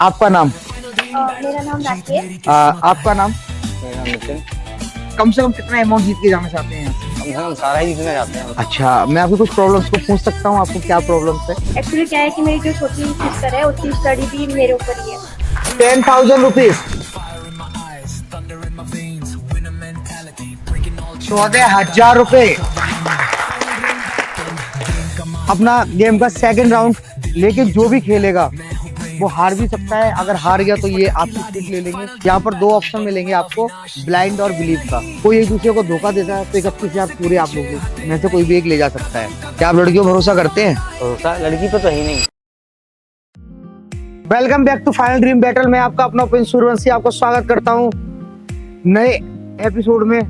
आपका नाम? मेरा नाम राखी है। आपका नाम? मेरा नाम नितिन। कम से कम कितना अमाउंट जीत के जाना चाहते हैं यहाँ से? कम से कम सारा ही जीतना चाहते हैं। अच्छा, मैं आपको कुछ प्रॉब्लम्स को पूछ सकता हूँ, आपको क्या प्रॉब्लम्स है? एक्चुअली क्या है कि मेरी जो छोटी सिस्टर है उसकी स्टडी भी मेरे ऊपर ही है। 10,000 रुपीज, 14,000 रुपए। अपना गेम का सेकंड राउंड, लेकिन जो भी खेलेगा वो हार भी सकता है। अगर हार गया तो ये आपकी सीट ले लेंगे। यहाँ पर दो ऑप्शन मिलेंगे आपको, ब्लाइंड और बिलीव का। कोई एक दूसरे को धोखा देता है तो 31,000 पूरे आप लोग में से कोई भी एक ले जा सकता है। क्या आप लड़कियों पर भरोसा करते हैं? भरोसा लड़की पे तो ही नहीं। Welcome back to final dream battle. मैं आपका अपना प्रिंस सूर्यवंशी आपको स्वागत करता हूँ नए एपिसोड में।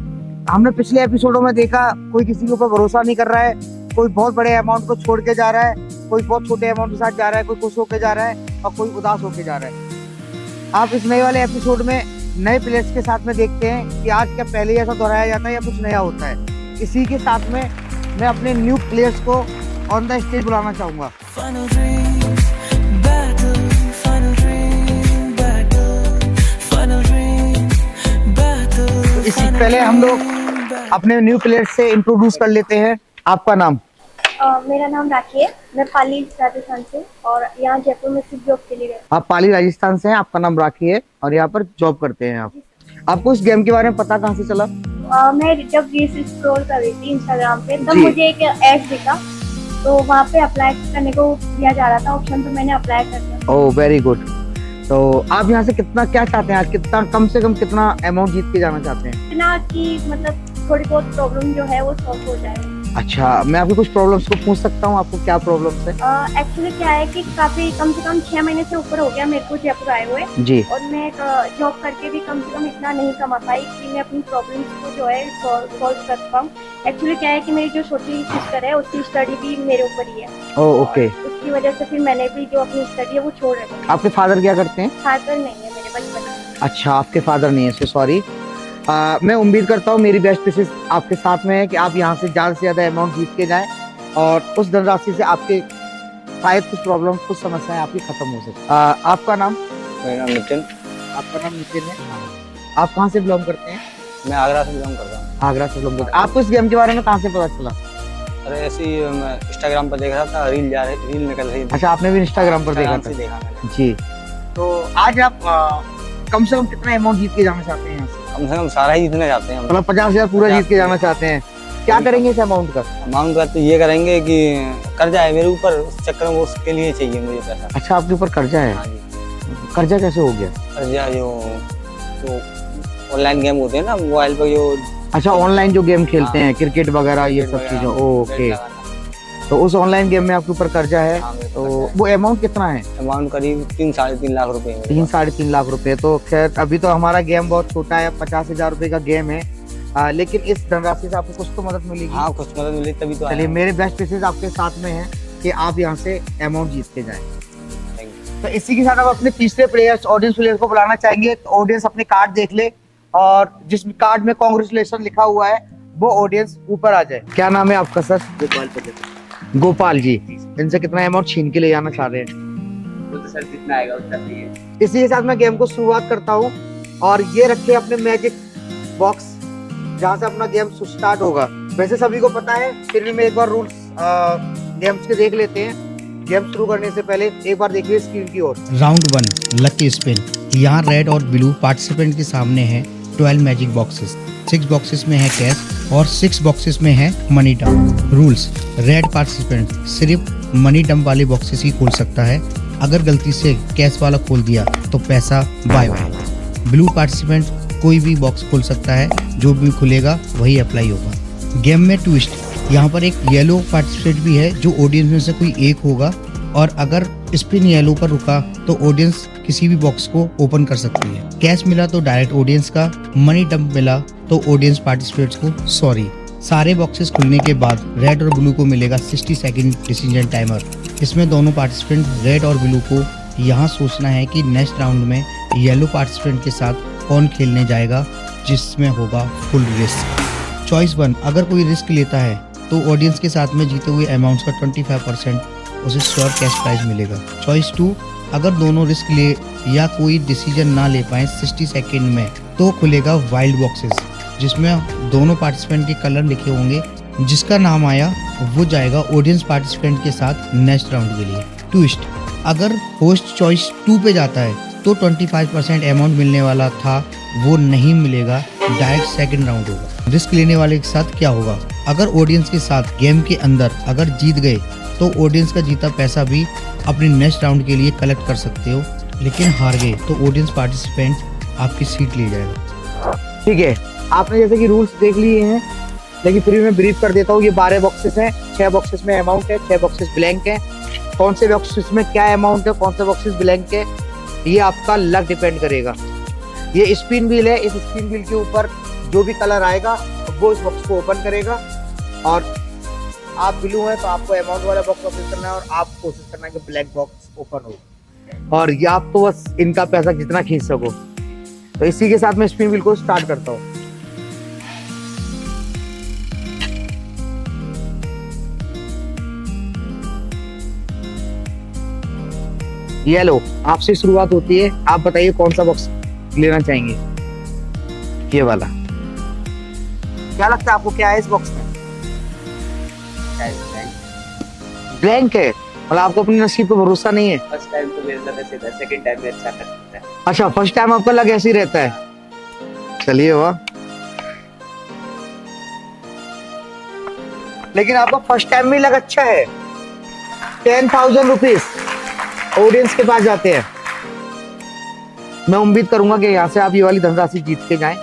हमने पिछले एपिसोडों में देखा कोई किसी के ऊपर भरोसा नहीं कर रहा है, कोई बहुत बड़े अमाउंट को छोड़ के जा रहा है, कोई बहुत छोटे अमाउंट के साथ जा रहा है, कोई खुश होके जा रहा है और कोई उदास होके जा रहा है। आप इस नए वाले एपिसोड में नए प्लेयर्स के साथ में देखते हैं कि आज क्या पहले ऐसा दोहराया जाता है या कुछ नया होता है। इसी के साथ में मैं अपने न्यू प्लेयर्स को ऑन द स्टेज बुलाना चाहूंगा। तो इससे पहले हम लोग अपने न्यू प्लेयर्स से इंट्रोड्यूस कर लेते हैं। आपका नाम? मेरा नाम राखी है। मैं पाली राजस्थान से और यहाँ जयपुर में सिर्फ जॉब के लिए रहती आप पाली राजस्थान से हैं, आपका नाम राखी है और यहाँ पर जॉब करते हैं आप। आपको इस गेम के बारे में पता कहाँ से चला? मैं जब रील्स स्क्रॉल कर रही थी इंस्टाग्राम पे, तब जी। मुझे एक ऐड दिखा, तो वहाँ पे अप्लाई करने को दिया जा रहा था ऑप्शन, तो मैंने अप्लाई कर दिया। Oh very good. तो आप यहाँ से कितना क्या चाहते हैं आज? कितना कम से कम कितना अमाउंट जीत के जाना चाहते हैं? इतना कि मतलब थोड़ी बहुत प्रॉब्लम जो है वो सॉल्व हो जाए। अच्छा, मैं आपको कुछ प्रॉब्लम्स को पूछ सकता हूँ, आपको क्या प्रॉब्लम्स है? एक्चुअली क्या है कि काफी कम से कम 6 महीने से ऊपर हो गया मेरे को जयपुर आए हुए, जी। और मैं जॉब करके भी कम से कम इतना नहीं कमा पाई कि मैं अपनी प्रॉब्लम्स को जो है सॉल्व कर पाऊँ। एक्चुअली क्या है कि मेरी जो छोटी सिस्टर है उसकी स्टडी भी मेरे ऊपर ही है। Oh okay. उसकी वजह से फिर मैंने भी जो अपनी स्टडी है वो छोड़ रखी है। आपके फादर क्या करते हैं? फादर नहीं है मेरे बचपन में। अच्छा, आपके फादर नहीं है, सो सॉरी। मैं उम्मीद करता हूँ मेरी बेस्ट विशेस आपके साथ में है कि आप यहाँ से ज़्यादा से ज़्यादा अमाउंट जीत के जाएं और उस धनराशि से आपके शायद कुछ प्रॉब्लम, कुछ समस्याएं आपकी खत्म हो सके। आपका नाम? मेरा नाम नितिन। आपका नाम नितिन है। आप कहाँ से बिलोंग करते हैं? मैं आगरा से बिलोंग करता हूँ। आगरा से बिलोंग करते हैं। आपको इस गेम के बारे में कहाँ से पता चला? अरे ऐसे ही मैं इंस्टाग्राम पर देख रहा था, रील निकल रही थी। अच्छा, आपने भी इंस्टाग्राम पर देखा Instagram से था? देखा मैंने। जी। तो आज आप कम से कम कितना अमाउंट जीत के जाना चाहते हैं यहाँ से? कम से कम सारा ही जीतना चाहते हैं। मतलब 50,000 पूरा जीत के जाना चाहते हैं। क्या करेंगे इस अमाउंट का? अमाउंट का तो ये करेंगे कि कर्जा है मेरे ऊपर, उस चक्कर में उसके लिए चाहिए मुझे पैसा। अच्छा, आपके ऊपर कर्जा है? हाँ जी। कर्जा कैसे हो गया? कर्जा जो ऑनलाइन गेम होते हैं ना मोबाइल पर, जो अच्छा, ऑनलाइन जो गेम खेलते हैं, क्रिकेट वगैरह ये सब चीजें। ओके, तो उस ऑनलाइन गेम में आपके ऊपर कर्जा है। तो वो अमाउंट कितना है? अमाउंट करीब 3-3.5 लाख रुपए है। 3-3.5 लाख रुपए। तो खैर अभी तो हमारा गेम बहुत छोटा है, 50,000 रुपए का गेम है, लेकिन इस धनराशि से आपको कुछ तो मदद मिलेगी। हाँ, कुछ मदद मिली तभी तो चलिए, आया। मेरे बेस्ट विशेस आपके साथ में है कि आप यहाँ से अमाउंट जीत के जाएं। Thank you। तो इसी के साथ आप अपने तीसरे प्लेयर्स, ऑडियंस प्लेयर को बुलाना चाहेंगे। तो ऑडियंस अपने कार्ड देख ले और जिस कार्ड में कांग्रेचुलेशन लिखा हुआ है वो ऑडियंस ऊपर आ जाए। क्या नाम है आपका सर? गोपाल पटेल। गोपाल जी। इनसे कितना अमाउंट छीन के ले जाना चाह रहे हैं? वो तो सर जितना आएगा उतना चाहिए। इसी के साथ मैं गेम को शुरुआत करता हूँ और ये रखे अपने मैजिक बॉक्स जहाँ से अपना गेम स्टार्ट होगा। वैसे सभी को पता है, फिर भी मैं एक बार रूल्स गेम्स के देख लेते हैं। गेम शुरू करने से पहले एक बार देखिए स्क्रीन की ओर। Round 1 lucky spin. यहाँ रेड और ब्लू पार्टिसिपेंट के सामने है 12 मैजिक बॉक्सेस। 6 बॉक्सेस में है कैश और 6 बॉक्सेस में है money dump. Rules: red participant सिर्फ मनी डंप वाले बॉक्सेस ही खोल सकता है। अगर गलती से कैश वाला खोल दिया तो पैसा बाय बाय। ब्लू पार्टिसिपेंट कोई भी बॉक्स खोल सकता है, जो भी खुलेगा वही अप्लाई होगा। गेम में ट्विस्ट: यहाँ पर एक येलो पार्टिसिपेंट भी है जो ऑडियंस में से कोई एक होगा, और अगर स्पिन येलो पर रुका तो ऑडियंस किसी भी बॉक्स को ओपन कर सकती है। कैश मिला तो डायरेक्ट ऑडियंस का, मनी डंप मिला तो ऑडियंस पार्टिसिपेंट्स को सॉरी। सारे बॉक्सेस खुलने के बाद रेड और ब्लू को मिलेगा 60 सेकंड डिसीजन टाइमर। इसमें दोनों पार्टिसिपेंट रेड और ब्लू को यहाँ सोचना है कि नेक्स्ट राउंड में येलो पार्टिसिपेंट के साथ कौन खेलने जाएगा, जिसमें होगा फुल रिस्क। चॉइस 1: अगर कोई रिस्क लेता है तो ऑडियंस के साथ में जीते हुए अमाउंट का 25% उसे श्योर कैश प्राइज मिलेगा। चॉइस 2: अगर दोनों रिस्क ले या कोई डिसीजन ना ले पाए 60 सेकेंड में तो खुलेगा वाइल्ड बॉक्सेस, जिसमें दोनों पार्टिसिपेंट के कलर लिखे होंगे। जिसका नाम आया वो जाएगा ऑडियंस पार्टिसिपेंट के साथ नेक्स्ट राउंड के लिए। ट्विस्ट, अगर होस्ट चॉइस 2 पे जाता है तो 25% अमाउंट मिलने वाला था वो नहीं मिलेगा, डायरेक्ट सेकंड राउंड होगा। रिस्क लेने वाले के साथ क्या होगा, अगर ऑडियंस के साथ गेम के अंदर अगर जीत गए तो ऑडियंस का जीता पैसा भी अपने नेक्स्ट राउंड के लिए कलेक्ट कर सकते हो, लेकिन हार गए तो ऑडियंस पार्टिसिपेंट आपकी सीट ले जाएगा। ठीक है, आपने जैसे कि रूल्स देख लिए हैं, लेकिन फिर भी मैं ब्रीफ कर देता हूँ। ये 12 बॉक्सेस हैं, 6 बॉक्सेस में अमाउंट है, 6 बॉक्सेस ब्लैंक है। कौन से बॉक्सेस में क्या अमाउंट है, कौन से बॉक्सेस ब्लैंक है, ये आपका लक डिपेंड करेगा। ये स्पिन व्हील है, इस स्पिन व्हील के ऊपर जो भी कलर आएगा वो इस बॉक्स को ओपन करेगा, और आप ब्लू हैं तो आपको अमाउंट वाला बॉक्स ओपन करना है और आप कोशिश करना है कि ब्लैक बॉक्स ओपन हो, और ये आप तो बस इनका पैसा जितना खींच सको। तो इसी के साथ मैं स्पिन व्हील को स्टार्ट करता हूँ। येलो, आपसे शुरुआत होती है। आप बताइए कौन सा बॉक्स लेना चाहेंगे। ये वाला, क्या लगता है आपको क्या है इस बॉक्स में? ब्लैंक है, मतलब आपको अपनी नसीब पे भरोसा नहीं है। फर्स्ट टाइम तो मेरे साथ ऐसे था, सेकंड टाइम में अच्छा करता है। अच्छा, फर्स्ट टाइम आपका लग ऐसे ही रहता है। चलिए वाह, लेकिन आपका फर्स्ट टाइम में लग अच्छा है। 10,000 रुपीज ऑडियंस के पास जाते हैं। मैं उम्मीद करूंगा कि यहाँ से आप ये वाली धनराशि जीत के जाएं।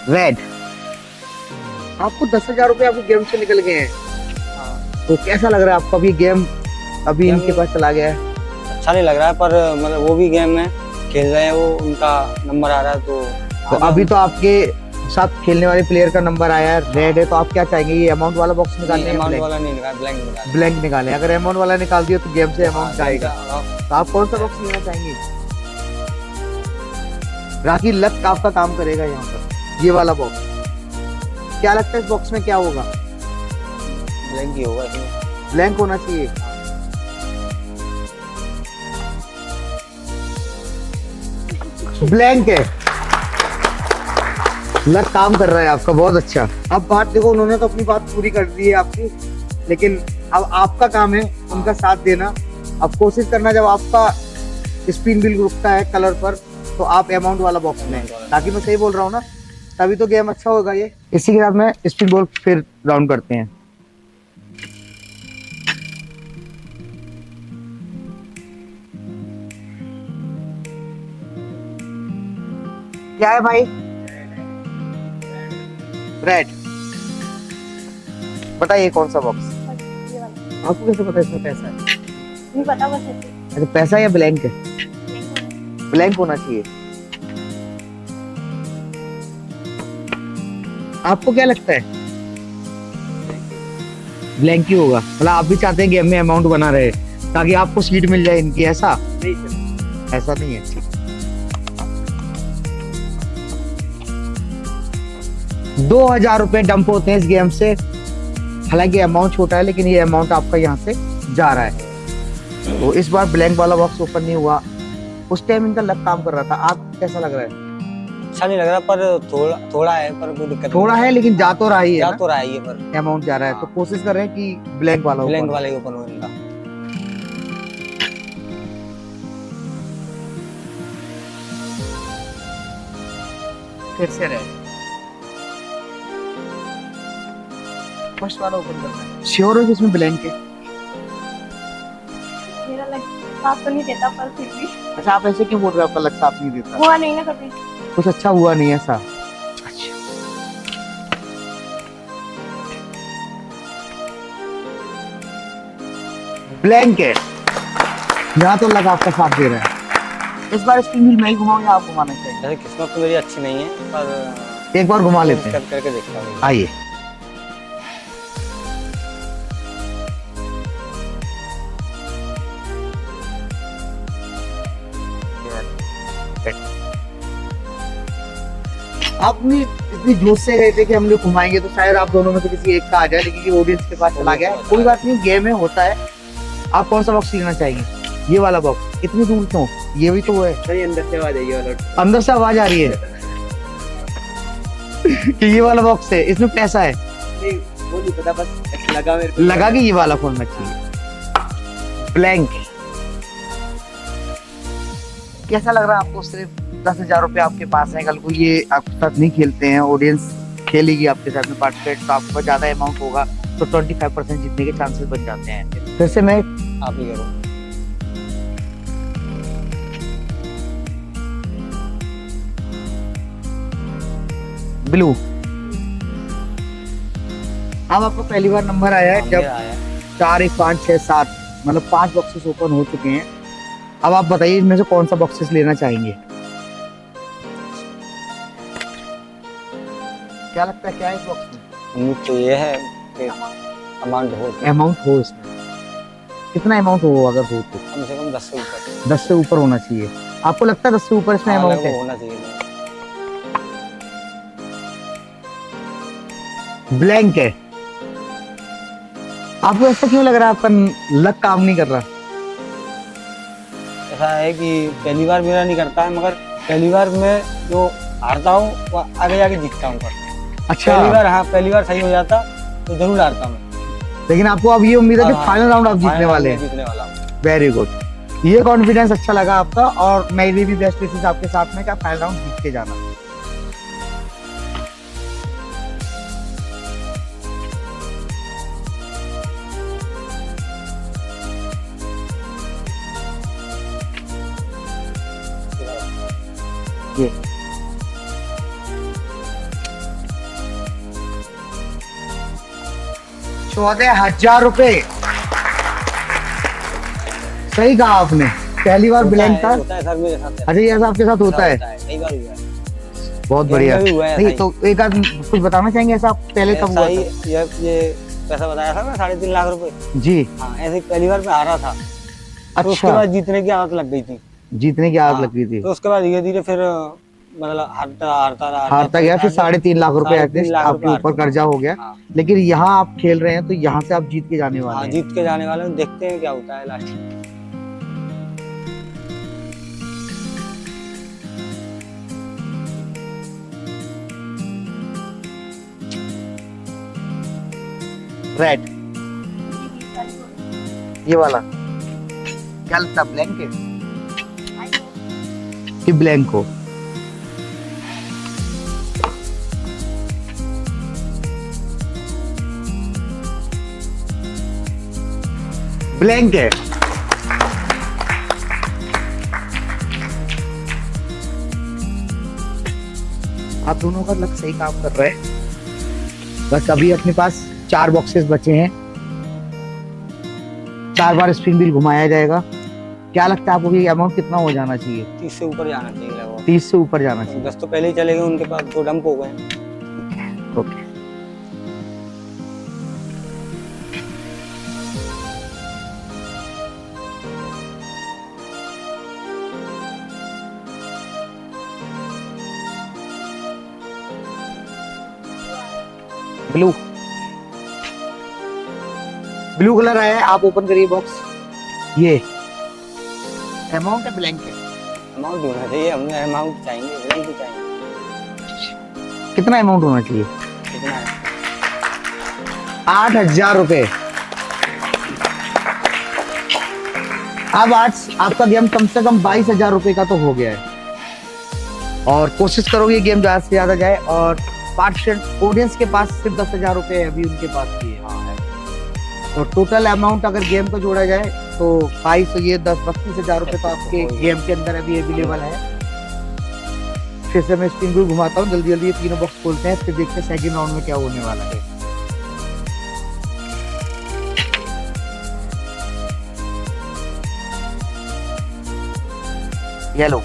रेड, आपको 10,000 रुपए आपको गेम से निकल गए हैं, तो कैसा लग रहा है आपको? अभी गेम अभी गेम इनके पास चला गया है। अच्छा नहीं लग रहा है, पर मतलब वो भी गेम में खेल रहे हैं, वो उनका नंबर आ रहा है तो अभी तो आपके साथ खेलने वाले प्लेयर का नंबर आया है, रेड है, तो आप क्या चाहेंगे? ये अमाउंट वाला बॉक्स निकालने हैं? अमाउंट वाला नहीं निकाल, ब्लैंक निकाल। ब्लैंक निकालें। अगर अमाउंट वाला निकाल दिया तो गेम से अमाउंट जाएगा। तो आप कौन सा बॉक्स लेना चाहेंगे? राखी, लक आपका काम करेगा यहाँ पर। ये वाला बॉक्स, क्या लगता है इस बॉक्स में क्या होगा? ब्लैंक ही होगा इसमें। ब्लैंक होना चाहिए। ब्लैंक है, लक काम कर रहा है आपका, बहुत अच्छा। अब बात देखो, उन्होंने तो अपनी बात पूरी कर दी है आपकी, लेकिन अब आपका काम है उनका साथ देना। अब कोशिश करना, जब आपका स्पिन व्हील रुकता है कलर पर, तो आप अमाउंट वाला बॉक्स लें, ताकि मैं सही बोल रहा हूँ ना, तभी तो गेम अच्छा होगा ये। इसी के साथ में स्पिन बॉल फिर राउंड करते हैं। क्या है भाई? रेड, बताइए कौन सा बॉक्स? ये वाला आपको कैसे पता इसमें पैसा है? नहीं पता, बस ऐसे अच्छा, पैसा या ब्लैंक है? ब्लैंक होना चाहिए। आपको क्या लगता है? ब्लैंक ही होगा, मतलब आप भी चाहते हैं गेम में अमाउंट बना रहे ताकि आपको सीट मिल जाए इनकी, ऐसा? नहीं सर, ऐसा नहीं है। 2,000 रुपए डंप होते हैं इस गेम से। हालांकि अमाउंट छोटा है, लेकिन ये अमाउंट आपका यहाँ से जा रहा है। तो इस बार ब्लैंक वाला बॉक्स ओपन नहीं हुआ। उस टाइम इनका लक काम कर रहा था। आप कैसा लग रहा है? अच्छा नहीं लग रहा, पर थोड़ा है, पर कोई दिक्कत थोड़ा है, लेकिन जा तो रहा ही है जा ना? तो रहा है ये, पर अमाउंट जा रहा है, तो कोशिश कर रहे हैं कि ब्लैंक वाला ब्लैंक open वाला ही ओपन हो इनका। हो। फिर से रहे, फर्स्ट वाला ओपन करना है। श्योर हो कि इसमें ब्लैंक है? मेरा लग साथ तो नहीं देता, पर फिर भी अच्छा, आप ऐसे क्यों बोल रहे हो? आपका लक साथ नहीं देता? हुआ नहीं ना कभी। कुछ अच्छा हुआ नहीं ऐसा? अच्छा, ब्लैंक है, यहाँ तो लग आपका साथ दे रहा है। इस बार स्पिन व्हील मैं ही घुमाऊं या आप घुमाना चाहिए? जैसे किस्मत तो मेरी अच्छी नहीं है, पर एक बार घुमा लेते हैं, करके देखता हूँ। आइए। अपनी इतनी जोश से गए थे कि हम लोग घुमाएंगे तो शायद आप दोनों में से किसी एक का आ जाए, लेकिन ये ऑडियंस के पास चला गया है। कोई बात नहीं, गेम है, होता है। आप कौन सा बॉक्स लेना चाहेंगे? ये वाला बॉक्स। इतनी दूर क्यों? ये भी तो है। सही अंदर से आवाज आई है वाला। अंदर से आवाज आ रही है कि ये वाला बॉक्स है, इसमें पैसा है। नहीं वो नहीं पता, बस ऐसा लगा मेरे को। लगा कि ये वाला खोलना चाहिए। ब्लैंक। कैसा लग रहा है आपको? सिर्फ 10,000 रुपए आपके पास है, कल को ये आपके साथ नहीं खेलते हैं, ऑडियंस खेलेगी आपके साथ में पार्टिसिपेट, तो आपके पास ज्यादा अमाउंट होगा तो 25% जीतने के चांसेस बन जाते हैं। फिर से मैं आप ही करो। ब्लू। अब आपको पहली बार नंबर आया है जब मेरा आया। 4 1 5 6 7 मतलब 5 बॉक्सेस ओपन हो चुके हैं। अब आप बताइए इनमें से कौन सा बॉक्सेस लेना चाहेंगे? क्या लगता है क्या है इस बॉक्स में? उम्मीद तो ये है कि अमाउंट हो तो अमाउंट हो इसमें। कितना अमाउंट हो अगर हो तो? कम से कम 10 से ऊपर। 10 से ऊपर होना चाहिए। आपको लगता है 10 से ऊपर इसमें हाँ, अमाउंट लगभग है? होना चाहिए। ब्लैंक है। आपको ऐसा क्यों लग रहा है आपका लक काम नहीं कर रहा? ऐसा है कि पहली बार मेरा नहीं करता है, मगर पहली बार मैं जो हारता हूँ वो आगे जाके जीतता हूँ। अच्छा, पहली बार, हाँ पहली बार सही हो जाता तो जरूर हारता मैं। लेकिन आपको अब ये उम्मीद है कि हाँ, फाइनल राउंड आप जीतने फाइनल वाले में हैं। जीतने वाला हूँ। Very good. ये कॉन्फिडेंस अच्छा लगा आपका, और मेरी भी बेस्ट विशेस आपके साथ में, क्या फाइनल राउंड जीत के जाना। ये 14,000 रुपए। सही कहा आपने, पहली बार ब्लैंक था। होता है सर मेरे साथ। अच्छा, ये ऐसा आपके साथ होता है? कई बार हुआ है। बहुत ये बढ़िया। मेरा भी हुआ है नहीं ऐसा तो एक आध कुछ बताना चाहेंगे ऐसा पहले कब ऐसा हुआ ही था? ये पैसा बताया था ना 3.5 लाख रुपए। जी। हाँ ऐसे ही पहली बार मैं हारा था। तो उसके अच्छा, बाद जीतने की आदत लग गई थी। जीतने की आदत हाँ, लग गई थी। तो उसके बाद धीरे धीरे फिर मतलब हारता गया, फिर 3.5 लाख रुपए 3.5 एटलीस्ट लाख आपके रुपए ऊपर कर्जा हो गया। हाँ, लेकिन यहाँ आप खेल रहे हैं तो यहाँ से आप जीत के जाने हाँ वाले हैं। जीत के जाने वाले हैं। देखते हैं क्या होता है लास्ट में। रेड, ये वाला क्या लगता है, ब्लैंक है कि ब्लैंक हो? ब्लैंक है। आप दोनों का लक सही काम कर रहा है। बस अभी अपने पास 4 बॉक्सेस बचे हैं। 4 बार स्पिन व्हील घुमाया जाएगा। क्या लगता है आपको ये अमाउंट कितना हो जाना चाहिए? 30 से ऊपर जाना चाहिए लगभग। 30 से ऊपर जाना चाहिए। 10 तो पहले ही चले गए, उनके पास 2 डंप हो गए। ओके। ब्लू, ब्लू कलर आया है। आप ओपन करिए बॉक्स। ये अमाउंट है, ब्लैंक है? अमाउंट होना चाहिए, हमें अमाउंट चाहिए, ब्लैंक तो चाहिए। कितना अमाउंट होना चाहिए? कितना है? 8,000 रुपए। अब आज आपका गेम कम से कम 22,000 रुपए का तो हो गया है, और कोशिश करोगे गेम ज्यादा से ज्यादा जाए। और पार्टिसिपेंट ऑडियंस के पास सिर्फ 10,000 रुपए है अभी उनके पास भी है। और टोटल अमाउंट अगर गेम को जोड़ा जाए तो 22 ये 32,000 रुपए तो आपके गेम के अंदर अभी अवेलेबल है। फिर से मैं स्पिन व्हील घुमाता हूँ, जल्दी जल्दी ये तीनों बॉक्स खोलते हैं, फिर देखते हैं सेकंड राउंड में क्या होने वाला है। येलो,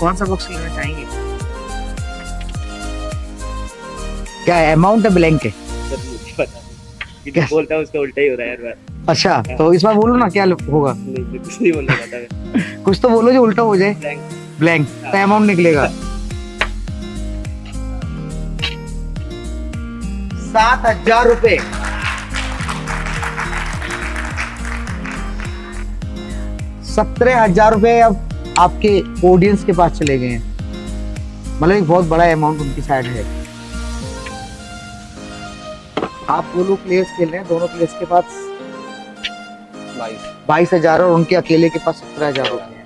कौन सा बॉक्स लेना चाहेंगे? क्या है, अमाउंट है, ब्लैंक है? सर मुझे पता नहीं, जितना बोलता हूँ उसका उल्टा ही हो रहा है हर बार। अच्छा, तो इस बार बोलो ना क्या होगा। नहीं मैं कुछ नहीं बोलना चाहता मैं। कुछ तो बोलो जो उल्टा हो जाए। ब्लैंक। ब्लैंक तो अमाउंट निकलेगा। 7,000 रुपए। 17,000 रुपए अब आपके ऑडियंस के पास चले गए हैं, मतलब एक बहुत बड़ा अमाउंट उनकी साइड है। आप वो लोग प्लेयर्स खेल रहे हैं, दोनों प्लेयर्स के पास 22,000 और उनके अकेले के पास 17,000 रुपए हैं।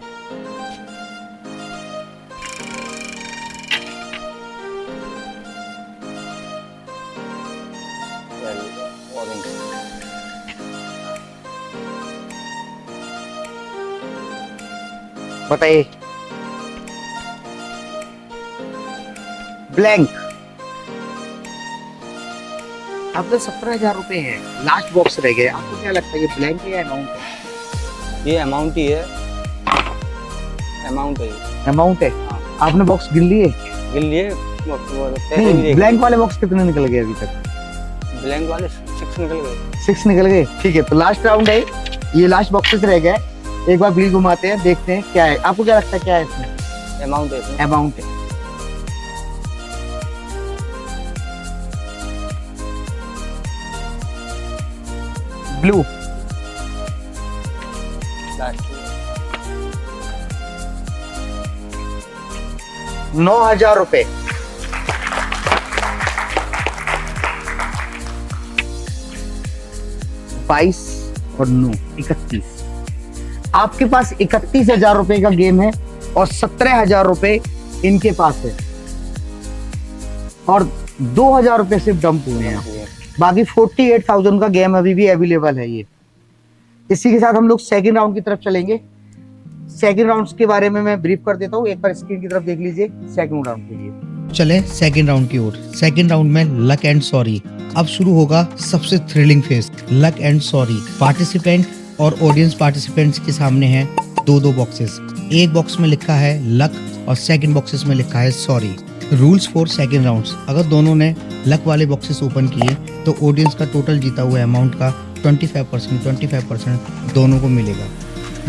बताइए। ब्लैंक आपके 17,000 रुपए हैं, लास्ट बॉक्स रह गए। आपको क्या लगता है ये ब्लैंक है या अमाउंट है? ये अमाउंट ही है, अमाउंट है, अमाउंट है। आपने बॉक्स गिन लिए? गिन लिए, पैसे भी नहीं, देख ब्लैंक वाले बॉक्स कितने निकल गए अभी तक? ब्लैंक वाले 6 निकल गए। 6 निकल गए, ठीक है। तो लास्ट राउंड है, ये लास्ट बॉक्सेस रह गए। एक बार व्हील घुमाते हैं, देखते हैं क्या है। आपको क्या लगता है क्या है इसमें? अमाउंट है इसमें। अमाउंट है। ब्लू लास्ट 9,000 रुपए। बाईस और 9 31। आपके पास 31,000 रुपए का गेम है और 17,000 रुपए इनके पास है और 2,000 रुपए सिर्फ डंप हुए हैं। बाकी 48,000 का गेम अभी भी अवेलेबल है। ये इसी के साथ हम लोग सेकंड राउंड की तरफ चलेंगे। सेकंड राउंड के बारे में मैं ब्रीफ कर देता हूँ, एक बार स्क्रीन की तरफ देख लीजिए सेकंड राउंड के लिए। चले सेकंड राउंड की ओर। सेकंड राउंड में लक एंड सॉरी। अब शुरू होगा सबसे thrilling phase, luck and sorry. Participant और ऑडियंस पार्टिसिपेंट्स के सामने हैं दो बॉक्सेस। एक बॉक्स में लिखा है लक और सेकंड बॉक्सेस में लिखा है sorry. Rules for second rounds. अगर दोनों ने लक वाले बॉक्सेस ओपन किए तो ऑडियंस का टोटल जीता हुआ अमाउंट का 25% दोनों को मिलेगा,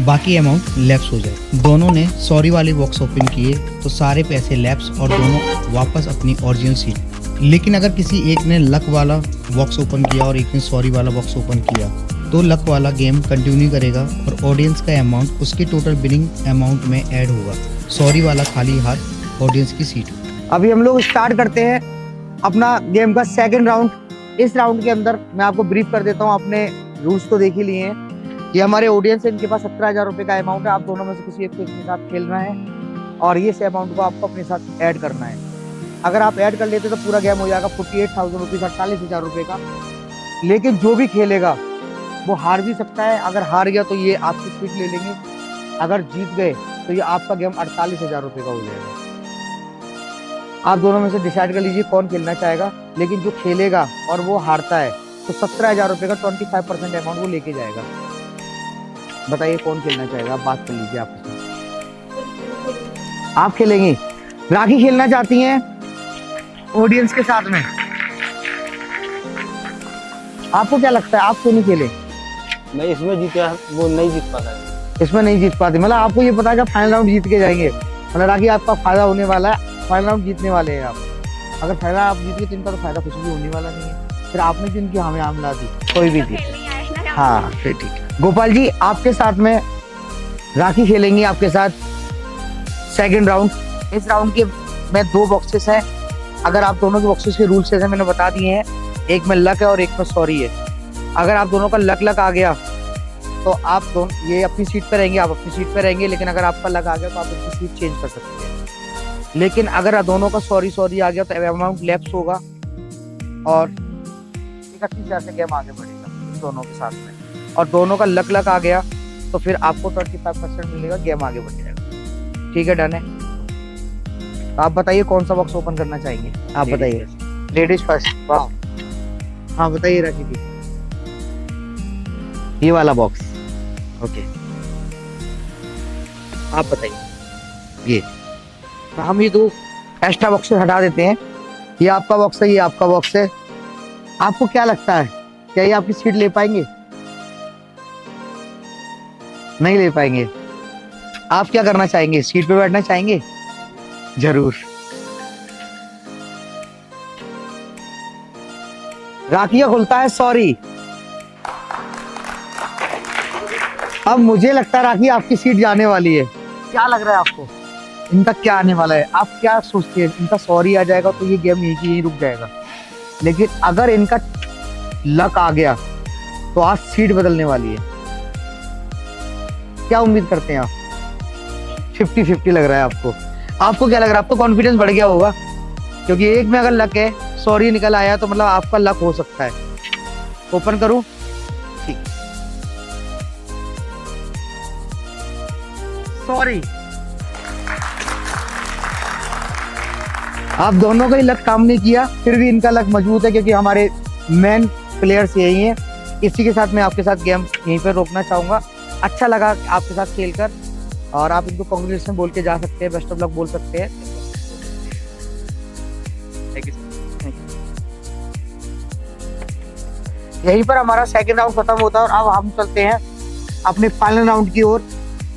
बाकी अमाउंट लैप्स हो जाए। दोनों ने सॉरी वाले बॉक्स ओपन किए तो सारे पैसे लैप्स और दोनों वापस अपनी ओरिजिनल सीट। लेकिन अगर किसी एक ने लक वाला बॉक्स ओपन किया और एक ने सॉरी वाला बॉक्स ओपन किया तो लक वाला गेम कंटिन्यू करेगा और ऑडियंस का अमाउंट उसके टोटल बिनिंग अमाउंट में ऐड होगा। सॉरी वाला खाली हाथ ऑडियंस की सीट। अभी हम लोग स्टार्ट करते हैं अपना गेम का सेकंड राउंड। इस राउंड के अंदर मैं आपको ब्रीफ कर देता हूँ, आपने रूल्स तो देख ही लिए हैं। ये हमारे ऑडियंस है, इनके पास 17,000 रुपए का अमाउंट है। आप दोनों में से किसी एक को इसके साथ खेलना है और ये अमाउंट को आपको अपने साथ ऐड करना है। अगर आप ऐड कर लेते तो पूरा गेम हो जाएगा 48,000 रुपीज, 48,000 रुपए का। लेकिन जो भी खेलेगा वो हार भी सकता है। अगर हार गया तो ये आपकी सीट ले लेंगे, अगर जीत गए तो ये आपका गेम 48,000 रुपए का हो जाएगा। आप दोनों में से डिसाइड कर लीजिए कौन खेलना चाहेगा। लेकिन जो खेलेगा और वो हारता है तो 17,000 रुपए का 25% अमाउंट वो लेके जाएगा। बताइए कौन खेलना चाहेगा, आप बात कर लीजिए आपस में। आप खेलेंगे? राखी खेलना चाहती हैं ऑडियंस के साथ में? आपको क्या लगता है आप क्यों नहीं खेले? मैं इसमें जीता, वो नहीं जीत पाता है। इसमें नहीं जीत पाते, मतलब आपको ये पता है कि फाइनल राउंड जीत के जाएंगे, मतलब राखी आपका फायदा होने वाला है। फाइनल राउंड जीतने वाले हैं आप। अगर फाइनल आप जीत गए तो इनका तो फायदा कुछ भी होने वाला नहीं है। फिर आपने जो इनकी हमें आमला दी, कोई भी जीत। हाँ फिर ठीक है। गोपाल जी आपके साथ में राखी खेलेंगी आपके साथ सेकंड राउंड। इस राउंड के में 2 बॉक्सेस हैं। अगर आप दोनों के बॉक्सेस के रूल्स जैसे मैंने बता दिए हैं, एक में लक है और एक में सॉरी है। अगर आप दोनों का लक आ गया तो आप दोनों ये अपनी सीट पे रहेंगे, आप अपनी सीट पे रहेंगे। लेकिन अगर आपका लक आ गया तो आप अपनी सीट चेंज कर सकते हैं। लेकिन अगर दोनों का सॉरी आ गया तो अमाउंट लैप्स होगा और 31,000 से गेम आगे बढ़ेगा दोनों के साथ में। और दोनों का लक आ गया तो फिर आपको 25% मिलेगा, गेम आगे बढ़ जाएगा। ठीक है, डन है। तो आप बताइए कौन सा बॉक्स ओपन करना चाहेंगे? आप बताइए। Ladies first. वाह, हाँ बताइए राखी जी। ये वाला बॉक्स, ओके। आप बताइए। ये हम ये 2 एक्स्ट्रा बॉक्स हटा देते हैं। ये आपका बॉक्स है, ये आपका बॉक्स है। आपको क्या लगता है क्या ये आपकी सीट ले पाएंगे? नहीं ले पाएंगे। आप क्या करना चाहेंगे? सीट पे बैठना चाहेंगे? जरूर। राखी का खुलता है सॉरी। अब मुझे लगता है राखी आपकी सीट जाने वाली है। क्या लग रहा है आपको इनका क्या आने वाला है? आप क्या सोचते हैं? इनका सॉरी आ जाएगा तो ये गेम यहीं की यहीं रुक जाएगा, लेकिन अगर इनका लक आ गया तो आज सीट बदलने वाली है। क्या उम्मीद करते हैं आप? 50-50 लग रहा है आपको। आपको क्या लग रहा है? आपको कॉन्फिडेंस बढ़ गया होगा, क्योंकि एक में अगर लक है, सॉरी निकल आया तो मतलब आपका लक हो सकता है। ओपन करूं? ठीक, सॉरी। आप दोनों का ही लक काम नहीं किया, फिर भी इनका लक मजबूत है, क्योंकि हमारे मेन प्लेयर्स यही हैं। इसी के साथ मैं आपके साथ गेम यहीं पर रोकना चाहूंगा। अच्छा लगा आपके साथ खेलकर, और आप इनको कांग्रेचुलेशन बोल के जा सकते हैं, बेस्ट ऑफ लक बोल सकते हैं। Thank you. यहीं पर हमारा सेकंड राउंड खत्म होता है और अब हम चलते हैं अपने फाइनल राउंड की ओर।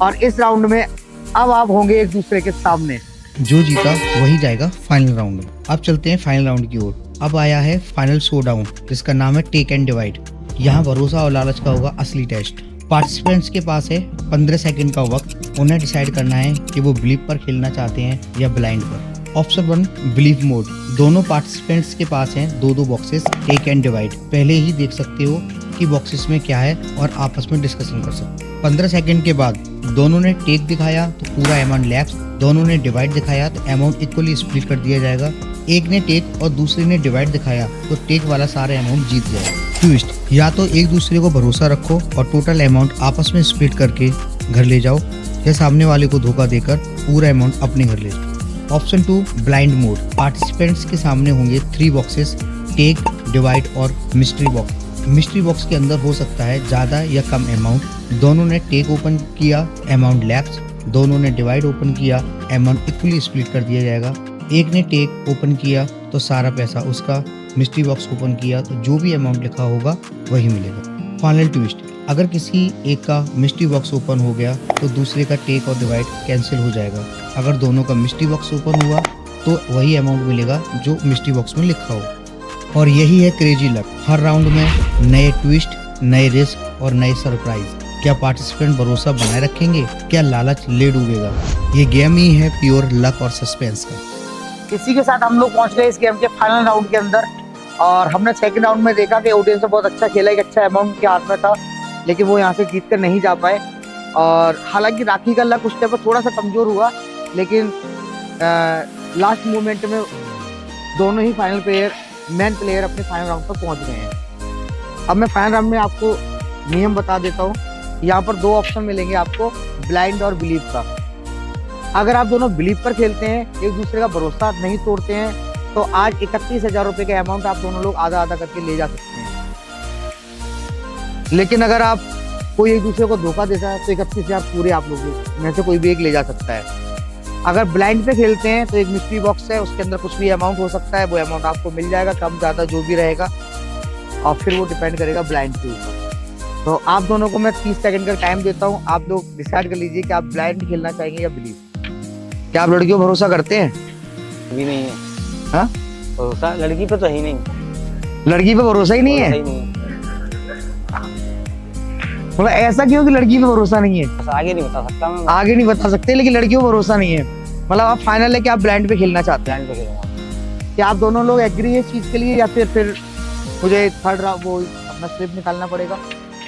और इस राउंड में अब आप होंगे एक दूसरे के सामने। जो जीता वही जाएगा फाइनल राउंड में। अब चलते हैं फाइनल राउंड की ओर। अब आया है फाइनल शोडाउन, जिसका नाम है टेक एंड डिवाइड। यहाँ भरोसा और लालच का होगा असली टेस्ट। पार्टिसिपेंट्स के पास है 15 सेकंड का वक्त। उन्हें डिसाइड करना है कि वो बिलीव पर खेलना चाहते हैं या ब्लाइंड पर। Option 1 believe mode. दोनों पार्टिसिपेंट्स के पास हैं 2-2 बॉक्सेस टेक एंड डिवाइड। पहले ही देख सकते हो कि बॉक्सेस में क्या है और आपस में डिस्कशन कर सकते हो। 15 सेकंड के बाद दोनों ने टेक दिखाया तो पूरा अमाउंट लैप्स, दोनों ने डिवाइड दिखाया तो अमाउंट इक्वली स्प्लिट कर दिया जाएगा। एक ने टेक और दूसरे ने डिवाइड दिखाया तो टेक वाला सारा अमाउंट जीत जाएगा। ट्विस्ट, या तो एक दूसरे को भरोसा रखो और टोटल अमाउंट आपस में स्प्लिट करके घर ले जाओ, या सामने वाले को धोखा देकर पूरा अमाउंट अपने घर ले जाओ। Option 2 blind mode. पार्टिसिपेंट्स के सामने होंगे 3 बॉक्सेस, टेक, डिवाइड और मिस्ट्री बॉक्स। मिस्ट्री बॉक्स के अंदर हो सकता है ज्यादा या कम अमाउंट। दोनों ने टेक ओपन किया, अमाउंट लैप्स। दोनों ने डिवाइड ओपन किया, अमाउंट इक्वली स्प्लिट कर दिया जाएगा। एक ने टेक ओपन किया तो सारा पैसा उसका। मिस्ट्री बॉक्स ओपन किया तो जो भी अमाउंट लिखा होगा वही मिलेगा। फाइनल ट्विस्ट, अगर किसी एक का मिस्ट्री बॉक्स ओपन हो गया तो दूसरे का टेक और डिवाइड कैंसिल हो जाएगा। अगर दोनों का मिस्ट्री बॉक्स ओपन हुआ तो वही अमाउंट मिलेगा जो मिस्ट्री बॉक्स में लिखा हो। और यही है क्रेजी लक। हर राउंड में नए ट्विस्ट, नए रिस्क और नए सरप्राइज। क्या पार्टिसिपेंट भरोसा बनाए रखेंगे? क्या लालच ले डूबेगा? ये गेम ही है प्योर लक और सस्पेंस का। इसी के साथ हम लोग पहुंच गए इस गेम के फाइनल राउंड के अंदर। और हमने सेकंड राउंड में देखा कि ऑडियंस ने बहुत अच्छा खेला, एक अच्छा अमाउंट के हाथ में था, लेकिन वो यहाँ से जीत कर नहीं जा पाए। और हालांकि राखी का लक उस टाइम पर थोड़ा सा कमजोर हुआ, लेकिन लास्ट मोमेंट में दोनों ही फाइनल प्लेयर, मेन प्लेयर अपने फाइनल राउंड पर पहुंच गए हैं। अब मैं फाइनल राउंड में आपको नियम बता देता हूँ। यहाँ पर 2 ऑप्शन मिलेंगे आपको, ब्लाइंड और बिलीव का। अगर आप दोनों बिलीव पर खेलते हैं, एक दूसरे का भरोसा नहीं तोड़ते हैं, तो आज 31,000 रुपए का अमाउंट आप दोनों लोग आधा आधा करके ले जा सकते हैं। लेकिन अगर आप कोई एक दूसरे को धोखा देता है तो 31,000 पूरे आप लोग में से कोई भी एक ले जा सकता है। अगर ब्लाइंड पे खेलते हैं तो एक मिस्ट्री बॉक्स है, उसके अंदर कुछ भी अमाउंट हो सकता है, वो अमाउंट आपको मिल जाएगा, कम ज्यादा जो भी रहेगा, और फिर वो डिपेंड करेगा ब्लाइंड के ऊपर। तो आप दोनों को मैं 30 सेकंड का टाइम देता हूँ। आप लोग डिसाइड कर लीजिए कि आप ब्लाइंड खेलना चाहेंगे या बिलीव। क्या आप लड़कियों पर भरोसा करते हैं? भी नहीं है। हाँ, भरोसा लड़की पे तो है ही नहीं। लड़की पे भरोसा ही नहीं है। भरोसा ही नहीं है। मतलब ऐसा क्यों कि लड़की पे भरोसा नहीं है? बस आगे नहीं बता सकता मैं। आगे नहीं बता सकते, लेकिन लड़कियों पर भरोसा नहीं है। मतलब आप फाइनल है कि आप ब्लाइंड पे खेलना चाहते हैं? ब्लाइंड पे खेलूंगा। क्या आप दोनों लोग एग्री है इस चीज के लिए, या फिर मुझे थर्ड वो अपना स्लिप निकालना पड़ेगा,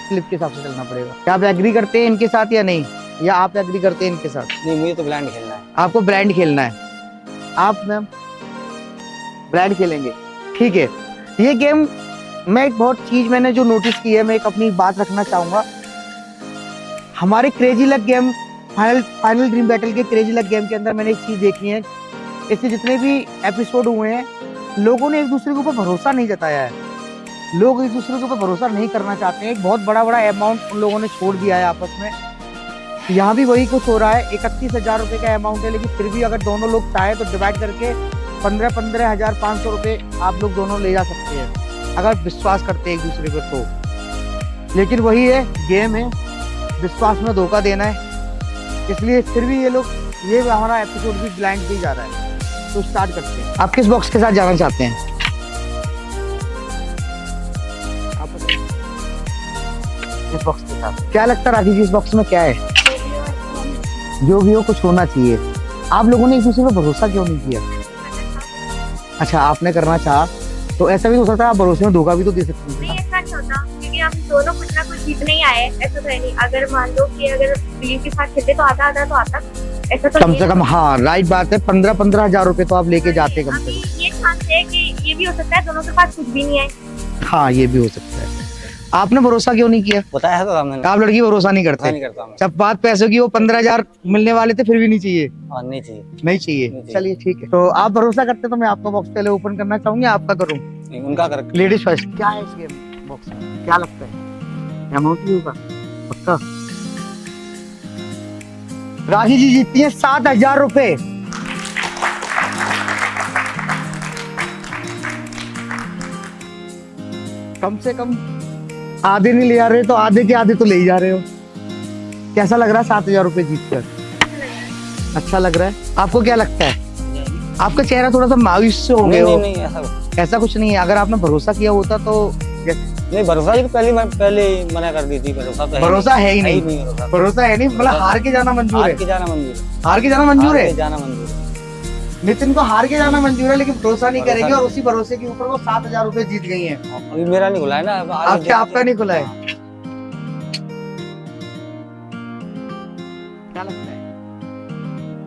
स्लिप के हिसाब से चलना पड़ेगा? क्या आप एग्री करते हैं इनके साथ या नहीं, या आप एग्री करते हैं इनके साथ? नहीं, मुझे तो ब्लाइंड खेलना है। आपको ब्लाइंड खेलना है। आप मैम ब्लाइंड खेलेंगे, ठीक है। ये गेम मैं एक बहुत चीज मैंने जो नोटिस की है, मैं एक अपनी बात रखना चाहूंगा। हमारे crazy luck game, final dream battle के क्रेजी लक गेम के अंदर मैंने एक चीज देखी है, इससे जितने भी एपिसोड हुए हैं, लोगों ने एक दूसरे के ऊपर भरोसा नहीं जताया है। लोग एक दूसरे के ऊपर भरोसा नहीं करना चाहते हैं। एक बहुत बड़ा अमाउंट उन लोगों ने छोड़ दिया है आपस में। यहाँ भी वही कुछ हो रहा है। 31,000 रुपए का अमाउंट है, लेकिन फिर भी अगर दोनों लोग चाहे तो डिवाइड करके 15,500 रुपए आप लोग दोनों ले जा सकते हैं, अगर विश्वास करते हैं एक दूसरे पर तो। लेकिन वही है, गेम है, विश्वास में धोखा देना है, इसलिए फिर भी ये हमारा एपिसोड भी ब्लाइंड पे ही जा रहा है। तो स्टार्ट करते हैं। आप किस बॉक्स के साथ जाना चाहते हैं? इस बॉक्स के साथ। क्या लगता है राखी जी इस बॉक्स में क्या है? जो भी हो कुछ होना चाहिए। आप लोगों ने एक दूसरे पर भरोसा क्यों नहीं किया? अच्छा आपने करना चाहा तो ऐसा भी हो सकता है आप भरोसे में धोखा भी तो दे सकते नहीं हैं। ऐसा नहीं होता क्योंकि हम दोनों कुछ ना कुछ जीतने ही आए, ऐसा तो है नहीं। अगर मान लो कि अगर बिल्ली के साथ खेलते तो आधा आधा तो आता, ऐसा तो कम नहीं से है। कम हाँ राइट बात है, 15-15 हजार रुपए तो आप लेके जाते कम से अभी ये चांस है कि ये भी हो सकता है दोनों के पास कुछ भी नहीं है। कम। हाँ ये भी हो सकता है। आपने भरोसा क्यों नहीं किया? बताया है तो था मैंने, आप लड़की भरोसा नहीं पता करते? नहीं करता मैं। जब बात पैसों की, वो 15,000 मिलने वाले थे फिर भी नहीं चाहिए? हाँ नहीं चाहिए। नहीं नहीं चाहिए। चाहिए। चलिए ठीक है, तो आप भरोसा करते तो मैं आपका बॉक्स पहले ओपन करना चाहूंगी, आपका करूं? नहीं, उनका कर। Ladies first. क्या है इस गेम बॉक्स में, क्या लगता है अमाउंट भी होगा पक्का? राखी जी जीतती है 7,000 रुपए। कम से कम आधे नहीं ले जा रहे तो आधे के आधे तो ले ही जा रहे हो। कैसा लग रहा है 7,000 रुपए जीत कर? अच्छा लग रहा है। आपको क्या लगता है? आपका चेहरा थोड़ा सा मायूस से हो गए नहीं हो। नहीं ऐसा ऐसा कुछ नहीं है, अगर आपने भरोसा किया होता तो नहीं, भरोसा ही तो पहले ही मना कर दी थी। भरोसा तो भरोसा है ही नहीं। भरोसा। भरोसा है नहीं, मतलब हार के जाना मंजूर हार है। के जाना मंजूर है। हार के जाना मंजूर हार है। के जाना मंजूर है। नितिन को हार के जाना मंजूर है लेकिन भरोसा नहीं भरोसा करेगी, नहीं। और उसी भरोसे के ऊपर वो 7,000 रुपए जीत गई हैं। अभी मेरा नहीं खुला है ना, अब आगे आपका आपका नहीं खुला है। हाँ। क्या लगता है?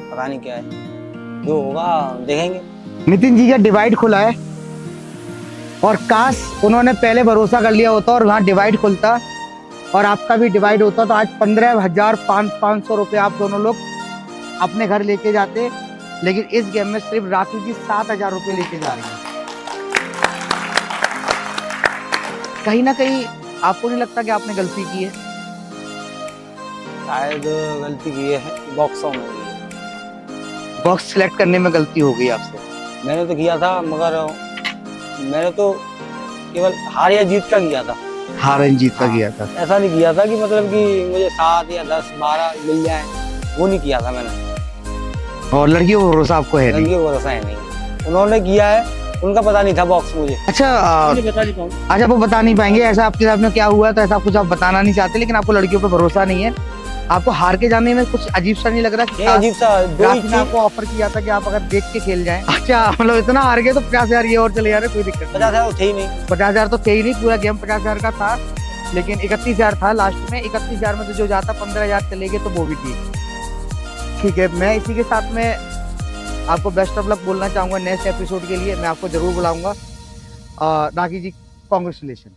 पता नहीं क्या है, जो होगा देखेंगे। नितिन जी का डिवाइड खुला है, और काश उन्होंने पहले भरोसा कर लिया होता और वहाँ डिवाइड खुलता और आपका भी डिवाइड होता तो आज 15,500 रुपए आप दोनों लोग अपने घर लेके जाते। लेकिन इस गेम में सिर्फ राखी जी 7,000 रुपए लेके जा रही है। कहीं ना कहीं आपको नहीं लगता कि आपने गलती की है? शायद गलती की है बॉक्सों में की है। बॉक्स सिलेक्ट करने में गलती हो गई आपसे। मैंने तो किया था, मगर मैंने तो केवल हार या जीत का किया था। हार एंड जीत का हाँ। किया था। ऐसा नहीं किया था कि मतलब कि मुझे 7 या 10 12 मिल जाए, वो नहीं किया था मैंने। और लड़कियों को भरोसा आपको है नहीं? लड़की को भरोसा है नहीं, उन्होंने किया है, उनका पता नहीं था बॉक्स मुझे। अच्छा बता नहीं पाऊंगा। अच्छा वो बता नहीं पाएंगे ऐसा आपके साथ में क्या हुआ, तो ऐसा कुछ आप बताना नहीं चाहते, लेकिन आपको लड़कियों पर भरोसा नहीं है। आपको हार के जाने में कुछ अजीब सा नहीं लग रहा? ये अजीब सा दो ही राखी ने चीज। आपको ऑफर किया था कि आप अगर देख के खेल जाएं। अच्छा मतलब इतना हार गए तो 50,000 ये और चले जा रहे, कोई दिक्कत नहीं। 50,000 तो थे ही नहीं। 50,000 तो थे ही नहीं, पूरा गेम 50,000 का था, लेकिन 31,000 था लास्ट में। 31,000 में तो जो जाता 15,000 चले गए, तो वो भी ठीक है। मैं इसी के साथ में आपको बेस्ट ऑफ लक बोलना चाहूंगा नेक्स्ट एपिसोड के लिए। मैं आपको जरूर बुलाऊंगा। राखी जी कॉन्ग्रेचुलेशन।